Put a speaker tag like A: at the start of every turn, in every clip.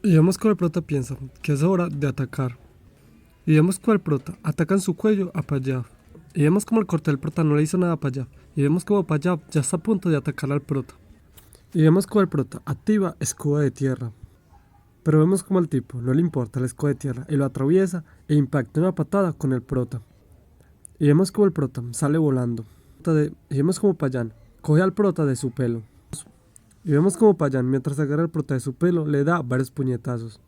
A: Y vemos como el prota piensa que es hora de atacar. Y vemos como el prota ataca en su cuello a Payaf. Y vemos como el corte del prota no le hizo nada a Payaf. Y vemos como Payaf ya está a punto de atacar al prota. Y vemos como el prota activa escudo de tierra. Pero vemos como al tipo no le importa el escudo de tierra y lo atraviesa e impacta una patada con el prota. Y vemos como el prota sale volando. Y vemos como Payan coge al prota de su pelo. Y vemos como Payan, mientras agarra al prota de su pelo, le da varios puñetazos.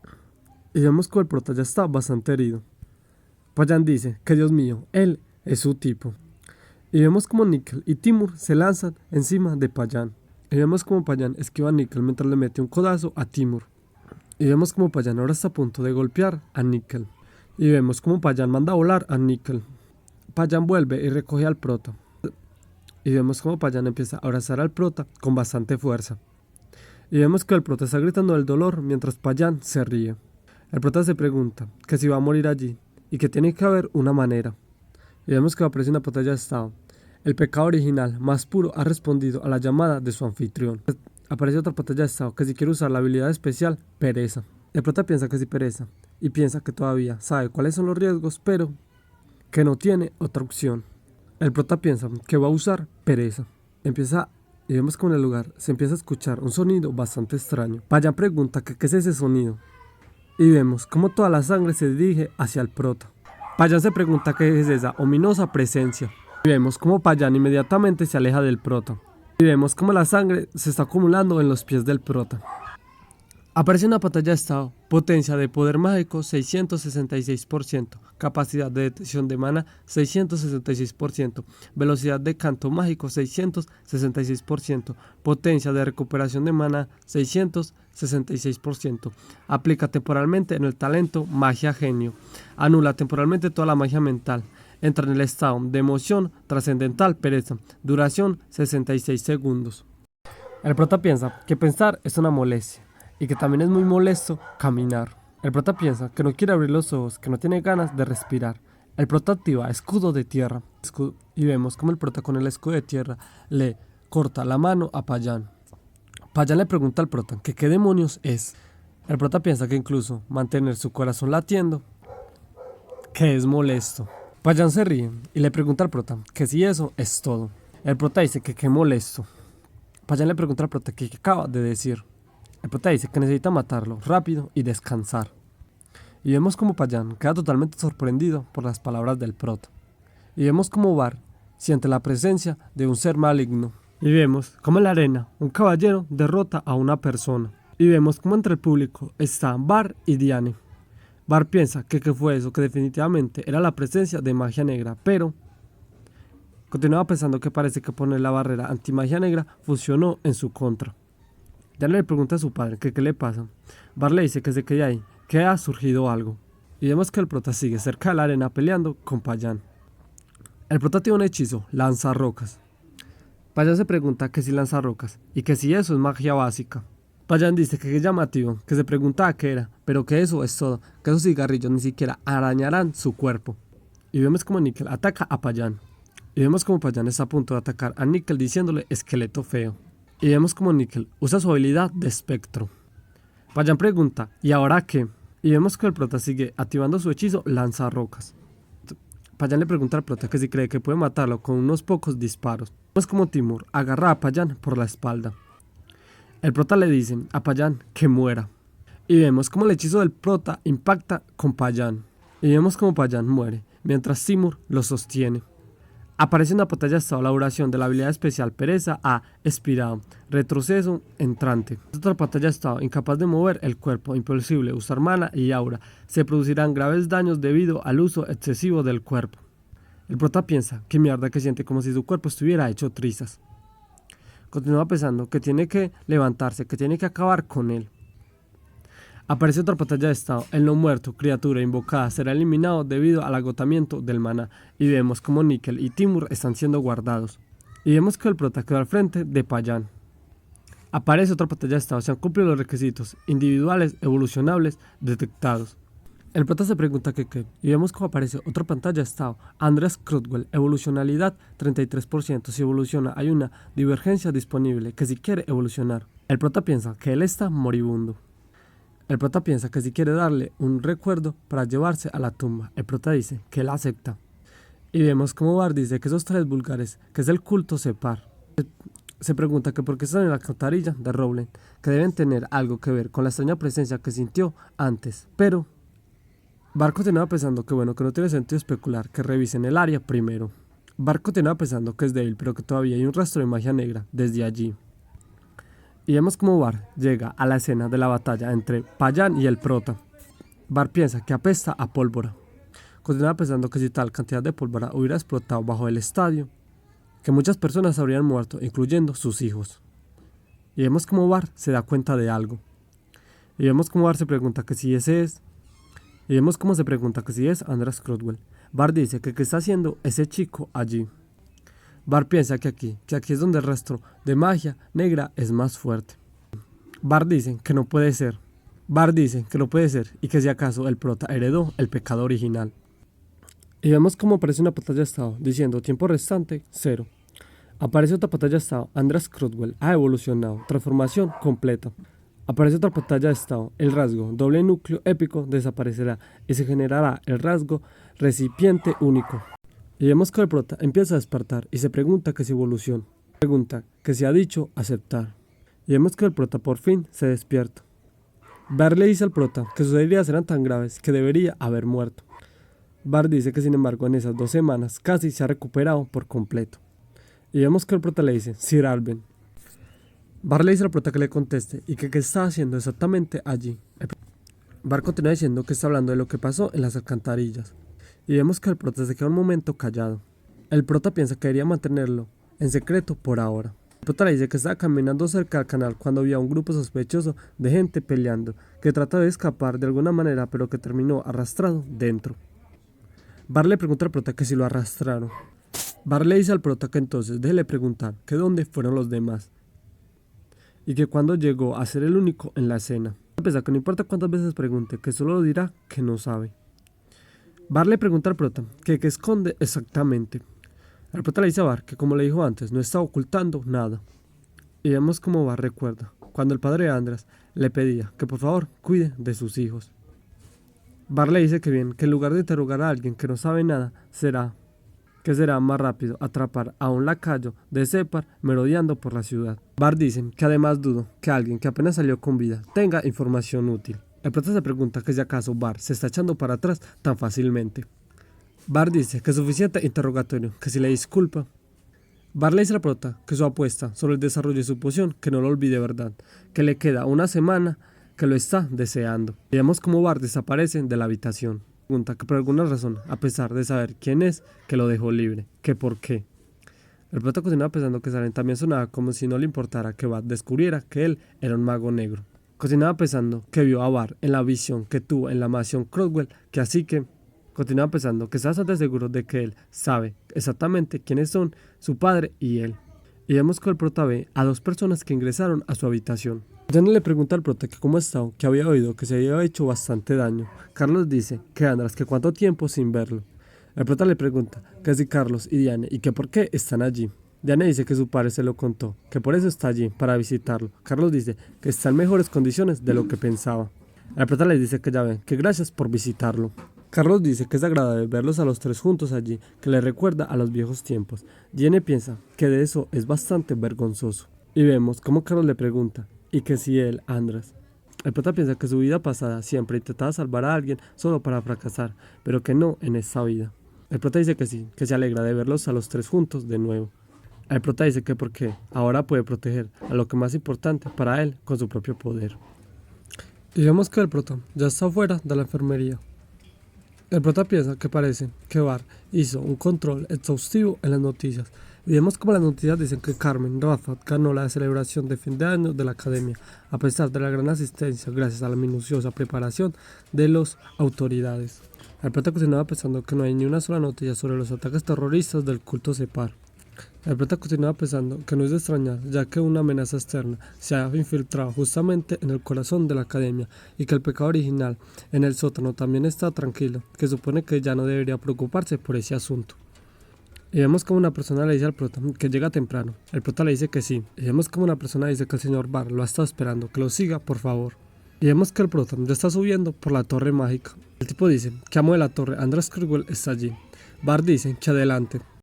A: Y vemos como el prota ya está bastante herido. Payan dice que Dios mío, él es su tipo. Y vemos como Nickel y Timur se lanzan encima de Payan. Y vemos como Payan esquiva a Nickel mientras le mete un codazo a Timur. Y vemos como Payan ahora está a punto de golpear a Nickel. Y vemos como Payan manda a volar a Nickel. Payan vuelve y recoge al prota. Y vemos como Payan empieza a abrazar al prota con bastante fuerza. Y vemos que el prota está gritando del dolor mientras Payan se ríe. El prota se pregunta que si va a morir allí y que tiene que haber una manera. Y vemos que aparece una pantalla de estado. El pecado original más puro ha respondido a la llamada de su anfitrión. Aparece otra pantalla de estado que si quiere usar la habilidad especial, pereza. El prota piensa que sí pereza y piensa que todavía sabe cuáles son los riesgos, pero que no tiene otra opción. El prota piensa que va a usar pereza. Y vemos que en el lugar se empieza a escuchar un sonido bastante extraño. Payan pregunta que qué es ese sonido. Y vemos como toda la sangre se dirige hacia el prota. Payan se pregunta qué es esa ominosa presencia. Y vemos como Payan inmediatamente se aleja del prota. Y vemos como la sangre se está acumulando en los pies del prota. Aparece una pantalla de estado, potencia de poder mágico 666%, capacidad de detección de mana 666%, velocidad de canto mágico 666%, potencia de recuperación de mana 666%, aplica temporalmente en el talento magia genio, anula temporalmente toda la magia mental, entra en el estado de emoción trascendental pereza, duración 66 segundos. El prota piensa que pensar es una molestia y que también es muy molesto caminar. El prota piensa que no quiere abrir los ojos, que no tiene ganas de respirar. El prota activa escudo de tierra y vemos como el prota con el escudo de tierra le corta la mano a Payan. Payan le pregunta al prota que qué demonios es. El prota piensa que incluso mantener su corazón latiendo que es molesto. Payan se ríe y le pregunta al prota que si eso es todo. El prota dice que qué molesto. Payan le pregunta al prota que qué acaba de decir. El prota dice que necesita matarlo rápido y descansar. Y vemos como Payan queda totalmente sorprendido por las palabras del prota. Y vemos como Bar siente la presencia de un ser maligno. Y vemos como en la arena un caballero derrota a una persona. Y vemos como entre el público están Bar y Diane. Bar piensa que qué fue eso, que definitivamente era la presencia de magia negra, pero continuaba pensando que parece que poner la barrera anti-magia negra funcionó en su contra. Diane le pregunta a su padre que qué le pasa. Bar le dice que desde que hay que ha surgido algo. Y vemos que el prota sigue cerca de la arena peleando con Payan. El prota tiene un hechizo, lanza rocas. Payan se pregunta que si lanza rocas y que si eso es magia básica. Payan dice que es llamativo, que se preguntaba qué era, pero que eso es todo, que esos cigarrillos ni siquiera arañarán su cuerpo. Y vemos como Nickel ataca a Payan. Y vemos como Payan está a punto de atacar a Nickel diciéndole esqueleto feo. Y vemos como Nickel usa su habilidad de espectro. Payan pregunta, ¿y ahora qué? Y vemos que el prota sigue activando su hechizo lanza rocas. Payan le pregunta al prota que si cree que puede matarlo con unos pocos disparos. Vemos como Timur agarra a Payan por la espalda. El prota le dice a Payan que muera. Y vemos como el hechizo del prota impacta con Payan. Y vemos como Payan muere, mientras Timur lo sostiene. Aparece una pantalla de estado la duración de la habilidad especial pereza ha expirado, retroceso entrante. Otra pantalla de estado incapaz de mover el cuerpo, imposible usar mana y aura. Se producirán graves daños debido al uso excesivo del cuerpo. El prota piensa que mierda que siente como si su cuerpo estuviera hecho trizas. Continúa pensando que tiene que levantarse, que tiene que acabar con él. Aparece otra pantalla de estado, el no muerto, criatura invocada, será eliminado debido al agotamiento del maná. Y vemos como Nickel y Timur están siendo guardados. Y vemos que el prota quedó al frente de Payan. Aparece otra pantalla de estado, se han cumplido los requisitos individuales evolucionables detectados. El prota se pregunta qué, y vemos como aparece otra pantalla de estado, Andreas Crotwell, evolucionalidad 33%, si evoluciona hay una divergencia disponible, que si quiere evolucionar. El prota piensa que él está moribundo. El prota piensa que si quiere darle un recuerdo para llevarse a la tumba. El prota dice que él acepta. Y vemos como Bart dice que esos tres vulgares, que es el culto Separ, se pregunta que por qué están en la alcantarilla de Rowling, que deben tener algo que ver con la extraña presencia que sintió antes. Pero Bart continúa pensando que bueno, que no tiene sentido especular, que revisen el área primero. Bart continúa pensando que es débil, pero que todavía hay un rastro de magia negra desde allí. Y vemos como Bart llega a la escena de la batalla entre Payan y el prota. Bart piensa que apesta a pólvora. Continúa pensando que si tal cantidad de pólvora hubiera explotado bajo el estadio, que muchas personas habrían muerto, incluyendo sus hijos. Y vemos como Bart se da cuenta de algo. Y vemos como Bart se pregunta que si ese es. Y vemos cómo se pregunta que si es Andras Croswell. Bart dice que qué está haciendo ese chico allí. Bart piensa que aquí es donde el rastro de magia negra es más fuerte. Bart dice que no puede ser. Bart dice que no puede ser y que si acaso el prota heredó el pecado original. Y vemos cómo aparece una pantalla de estado diciendo tiempo restante 0. Aparece otra pantalla de estado, Andras Croswell ha evolucionado, transformación completa. Aparece otra pantalla de estado, el rasgo doble núcleo épico desaparecerá y se generará el rasgo recipiente único. Y vemos que el prota empieza a despertar y se pregunta que si evolución, pregunta que si ha dicho aceptar. Y vemos que el prota por fin se despierta. Bart le dice al prota que sus heridas eran tan graves que debería haber muerto. Bart dice que sin embargo en esas 2 semanas casi se ha recuperado por completo. Y vemos que el prota le dice, Sir Alben. Bart le dice al prota que le conteste y que qué está haciendo exactamente allí. Bart continúa diciendo que está hablando de lo que pasó en las alcantarillas. Y vemos que el prota se queda un momento callado. El prota piensa que debería mantenerlo en secreto por ahora. El prota le dice que estaba caminando cerca del canal cuando vio a un grupo sospechoso de gente peleando, que trata de escapar de alguna manera pero que terminó arrastrado dentro. Bart le pregunta al prota que si lo arrastraron. Bart le dice al prota que entonces déjele preguntar que dónde fueron los demás y que cuando llegó a ser el único en la escena. A pesar que no importa cuántas veces pregunte, que solo lo dirá que no sabe. Bart le pregunta al prota que qué esconde exactamente. El prota le dice a Bart que como le dijo antes no está ocultando nada. Y vemos como Bart recuerda cuando el padre de Andras le pedía que por favor cuide de sus hijos. Bart le dice que bien, que en lugar de interrogar a alguien que no sabe nada, será más rápido atrapar a un lacayo de Separ merodeando por la ciudad. Bart dice que además dudo que alguien que apenas salió con vida tenga información útil. El prota se pregunta que si acaso Bart se está echando para atrás tan fácilmente. Bart dice que es suficiente interrogatorio, que si le disculpa. Bart le dice al prota que su apuesta sobre el desarrollo de su poción, que no lo olvide, verdad, que le queda una semana, que lo está deseando. Y vemos cómo Bart desaparece de la habitación. Pregunta que por alguna razón, a pesar de saber quién es, que lo dejó libre, que por qué. El prota continuaba pensando que Saren también sonaba como si no le importara que Bart descubriera que él era un mago negro. Continuaba pensando que vio a Bart en la visión que tuvo en la mansión Croswell, que así que continuaba pensando que está bastante seguro de que él sabe exactamente quiénes son su padre y él. Y vemos que el prota ve a 2 personas que ingresaron a su habitación. Jenny le pregunta al prota que cómo estaba, que había oído que se había hecho bastante daño. Carlos dice que Andras, que cuánto tiempo sin verlo. El prota le pregunta que si Carlos y Diane y que por qué están allí. Diane dice que su padre se lo contó, que por eso está allí, para visitarlo. Carlos dice que está en mejores condiciones de lo que pensaba. El prota le dice que ya ven, que gracias por visitarlo. Carlos dice que es agradable verlos a los 3 juntos allí, que le recuerda a los viejos tiempos. Diane piensa que de eso es bastante vergonzoso. Y vemos cómo Carlos le pregunta, y que si él, Andras. El prota piensa que su vida pasada siempre intentaba salvar a alguien solo para fracasar, pero que no en esta vida. El prota dice que sí, que se alegra de verlos a los 3 juntos de nuevo. El prota dice que porque ahora puede proteger a lo que más importante para él con su propio poder. Y vemos que el prota ya está fuera de la enfermería. El prota piensa que parece que Bart hizo un control exhaustivo en las noticias. Y vemos como las noticias dicen que Carmen Raffat ganó la celebración de fin de año de la academia, a pesar de la gran asistencia gracias a la minuciosa preparación de las autoridades. El prota continuaba pensando que no hay ni una sola noticia sobre los ataques terroristas del culto Separ. El prota continuaba pensando que no es de extrañar, ya que una amenaza externa se ha infiltrado justamente en el corazón de la academia y que el pecado original en el sótano también está tranquilo, que supone que ya no debería preocuparse por ese asunto. Y vemos como una persona le dice al prota que llega temprano. El prota le dice que sí. Y vemos como una persona dice que el señor Bart lo ha estado esperando, que lo siga, por favor. Y vemos que el protagonista está subiendo por la torre mágica. El tipo dice que amo de la torre, Andrés Crugwell está allí. Bart dice que adelante.